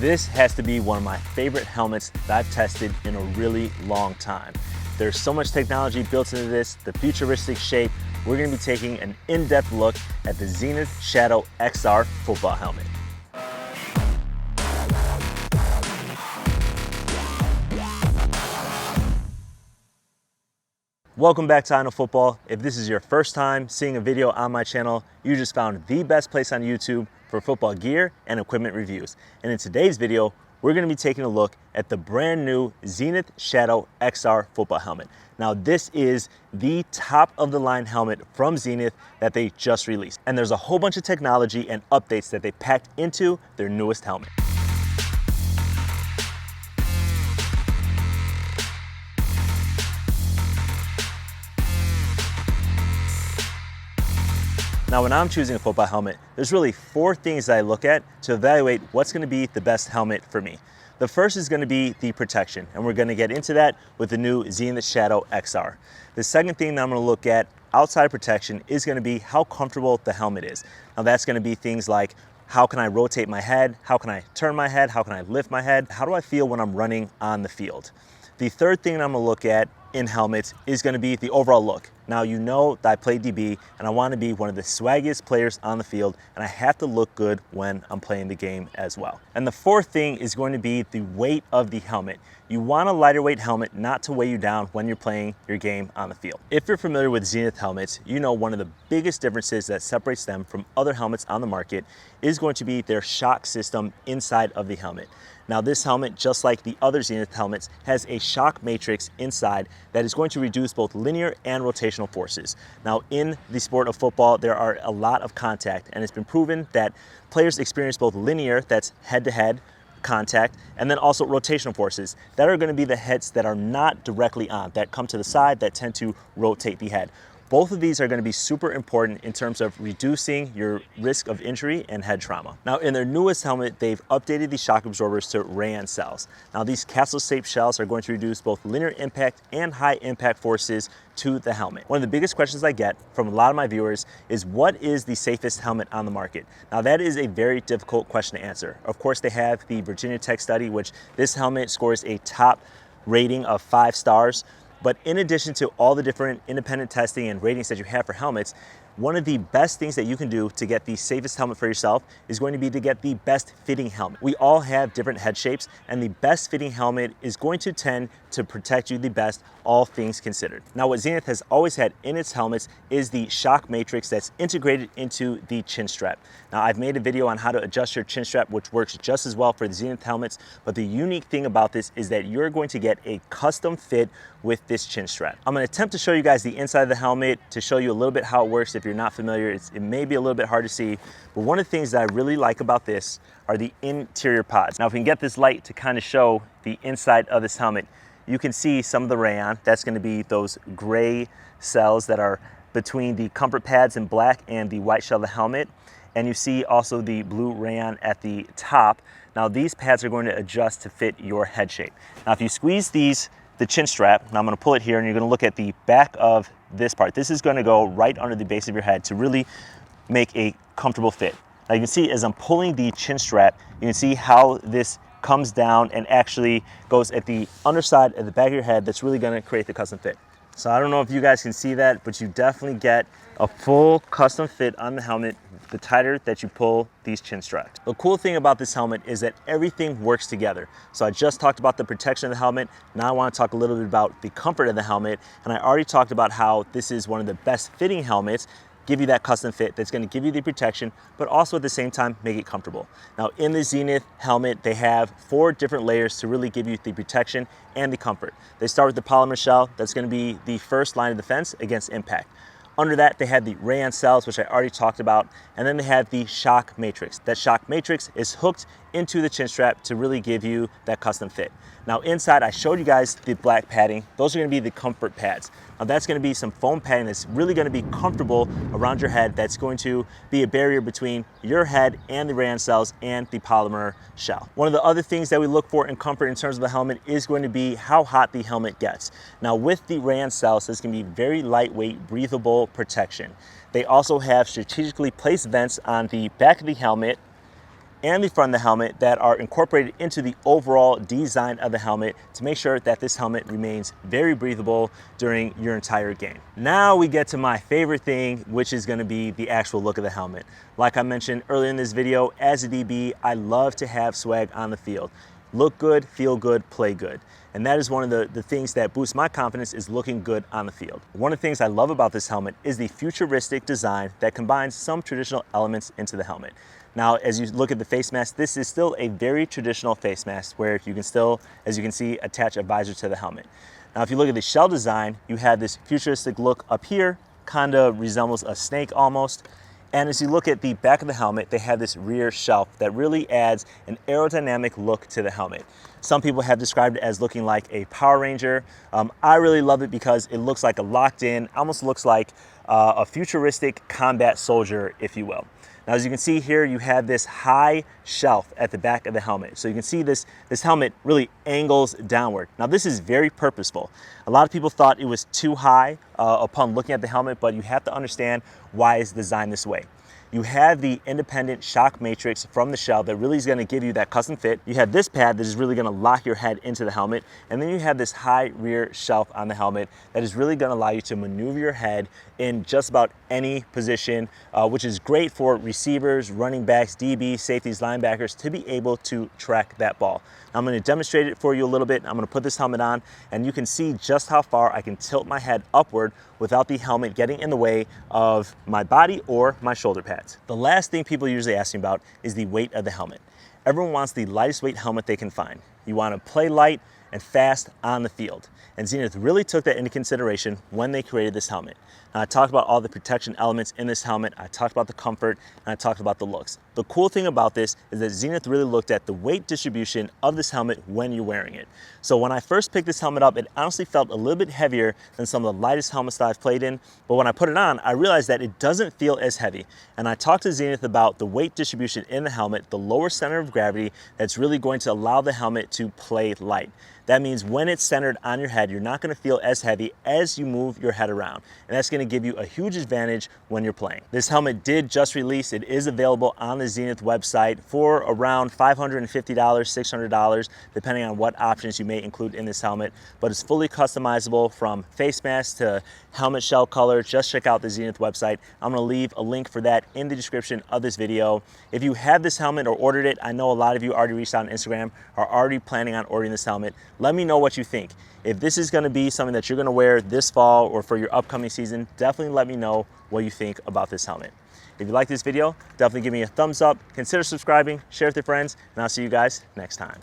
This has to be one of my favorite helmets that I've tested in a really long time. There's so much technology built into this, the futuristic shape. We're gonna be taking an in-depth look at the Xenith Shadow XR football helmet. Welcome back to I Know Football. If this is your first time seeing a video on my channel, you just found the best place on YouTube for football gear and equipment reviews. And in today's video, we're gonna be taking a look at the brand new Xenith Shadow XR football helmet. Now this is the top of the line helmet from Xenith that they just released. And there's a whole bunch of technology and updates that they packed into their newest helmet. Now, when I'm choosing a football helmet, there's really four things that I look at to evaluate what's gonna be the best helmet for me. The first is gonna be the protection, and we're gonna get into that with the new Xenith Shadow XR. The second thing that I'm gonna look at outside of protection is gonna be how comfortable the helmet is. Now, that's gonna be things like, how can I rotate my head? How can I turn my head? How can I lift my head? How do I feel when I'm running on the field? The third thing I'm gonna look at in helmets is gonna be the overall look. Now, you know that I play DB and I wanna be one of the swaggiest players on the field, and I have to look good when I'm playing the game as well. And the fourth thing is going to be the weight of the helmet. You want a lighter weight helmet not to weigh you down when you're playing your game on the field. If you're familiar with Xenith helmets, you know one of the biggest differences that separates them from other helmets on the market is going to be their shock system inside of the helmet. Now, this helmet, just like the other Xenith helmets, has a shock matrix inside that is going to reduce both linear and rotational forces. Now, in the sport of football, there are a lot of contact, and it's been proven that players experience both linear, that's head-to-head contact, and then also rotational forces that are going to be the heads that are not directly on, that come to the side, that tend to rotate the head. Both of these are going to be super important in terms of reducing your risk of injury and head trauma. Now, in their newest helmet, they've updated the shock absorbers to rayon cells. Now, these capsule-shaped shells are going to reduce both linear impact and high impact forces to the helmet. One of the biggest questions I get from a lot of my viewers is, what is the safest helmet on the market? Now, that is a very difficult question to answer. Of course, they have the Virginia Tech study, which this helmet scores a top rating of 5 stars. But in addition to all the different independent testing and ratings that you have for helmets, one of the best things that you can do to get the safest helmet for yourself is going to be to get the best fitting helmet. We all have different head shapes, and the best fitting helmet is going to tend to protect you the best, all things considered. Now, what Xenith has always had in its helmets is the shock matrix that's integrated into the chin strap. Now, I've made a video on how to adjust your chin strap, which works just as well for the Xenith helmets, but the unique thing about this is that you're going to get a custom fit with this chin strap. I'm gonna attempt to show you guys the inside of the helmet to show you a little bit how it works. If you're not familiar, it may be a little bit hard to see, but one of the things that I really like about this are the interior pods. Now, if we can get this light to kind of show the inside of this helmet, you can see some of the rayon. That's gonna be those gray cells that are between the comfort pads in black and the white shell of the helmet. And you see also the blue rayon at the top. Now, these pads are going to adjust to fit your head shape. Now, if you squeeze the chin strap, and I'm gonna pull it here, and you're gonna look at the back of this part. This is gonna go right under the base of your head to really make a comfortable fit. Now, you can see as I'm pulling the chin strap, you can see how this comes down and actually goes at the underside of the back of your head. That's really gonna create the custom fit. So I don't know if you guys can see that, but you definitely get a full custom fit on the helmet the tighter that you pull these chin straps. The cool thing about this helmet is that everything works together. So I just talked about the protection of the helmet. Now I want to talk a little bit about the comfort of the helmet. And I already talked about how this is one of the best fitting helmets, give you that custom fit that's going to give you the protection, but also at the same time make it comfortable. Now, in the Xenith helmet, they have 4 different layers to really give you the protection and the comfort. They start with the polymer shell. That's going to be the first line of defense against impact. Under that, they have the rayon cells, which I already talked about, and then they have the shock matrix. That shock matrix is hooked into the chin strap to really give you that custom fit. Now, inside, I showed you guys the black padding. Those are gonna be the comfort pads. Now, that's gonna be some foam padding that's really gonna be comfortable around your head. That's going to be a barrier between your head and the rayon cells and the polymer shell. One of the other things that we look for in comfort in terms of the helmet is going to be how hot the helmet gets. Now, with the rayon cells, this can be very lightweight, breathable protection. They also have strategically placed vents on the back of the helmet and the front of the helmet that are incorporated into the overall design of the helmet to make sure that this helmet remains very breathable during your entire game. Now we get to my favorite thing, which is going to be the actual look of the helmet. Like I mentioned earlier in this video, as a DB, I love to have swag on the field. Look good, feel good, play good. And that is one of the things that boosts my confidence, is looking good on the field. One of the things I love about this helmet is the futuristic design that combines some traditional elements into the helmet. Now, as you look at the face mask, this is still a very traditional face mask where you can still, as you can see, attach a visor to the helmet. Now, if you look at the shell design, you have this futuristic look up here, kind of resembles a snake almost. And as you look at the back of the helmet, they have this rear shelf that really adds an aerodynamic look to the helmet. Some people have described it as looking like a Power Ranger. I really love it because it looks like a locked in, almost looks like a futuristic combat soldier, if you will. Now, as you can see here, you have this high shelf at the back of the helmet. So you can see this helmet really angles downward. Now, this is very purposeful. A lot of people thought it was too high upon looking at the helmet, but you have to understand why it's designed this way. You have the independent shock matrix from the shell that really is going to give you that custom fit. You have this pad that is really going to lock your head into the helmet. And then you have this high rear shelf on the helmet that is really going to allow you to maneuver your head in just about any position, which is great for receivers, running backs, DBs, safeties, linebackers to be able to track that ball. Now, I'm going to demonstrate it for you a little bit. I'm going to put this helmet on and you can see just how far I can tilt my head upward without the helmet getting in the way of my body or my shoulder pads. The last thing people usually ask me about is the weight of the helmet. Everyone wants the lightest weight helmet they can find. You want to play light and fast on the field. And Xenith really took that into consideration when they created this helmet. Now, I talked about all the protection elements in this helmet, I talked about the comfort, and I talked about the looks. The cool thing about this is that Xenith really looked at the weight distribution of this helmet when you're wearing it. So when I first picked this helmet up, it honestly felt a little bit heavier than some of the lightest helmets that I've played in, but when I put it on, I realized that it doesn't feel as heavy. And I talked to Xenith about the weight distribution in the helmet, the lower center of gravity that's really going to allow the helmet to play light. That means when it's centered on your head, you're not going to feel as heavy as you move your head around. And that's going to give you a huge advantage when you're playing. This helmet did just release. It is available on the Xenith website for around $550, $600, depending on what options you may include in this helmet. But it's fully customizable from face mask to helmet shell color. Just check out the Xenith website. I'm going to leave a link for that in the description of this video. If you have this helmet or ordered it, I know a lot of you already reached out on Instagram, are already planning on ordering this helmet. Let me know what you think. If this is going to be something that you're going to wear this fall or for your upcoming season, definitely let me know what you think about this helmet. If you like this video, definitely give me a thumbs up, consider subscribing, share with your friends, and I'll see you guys next time.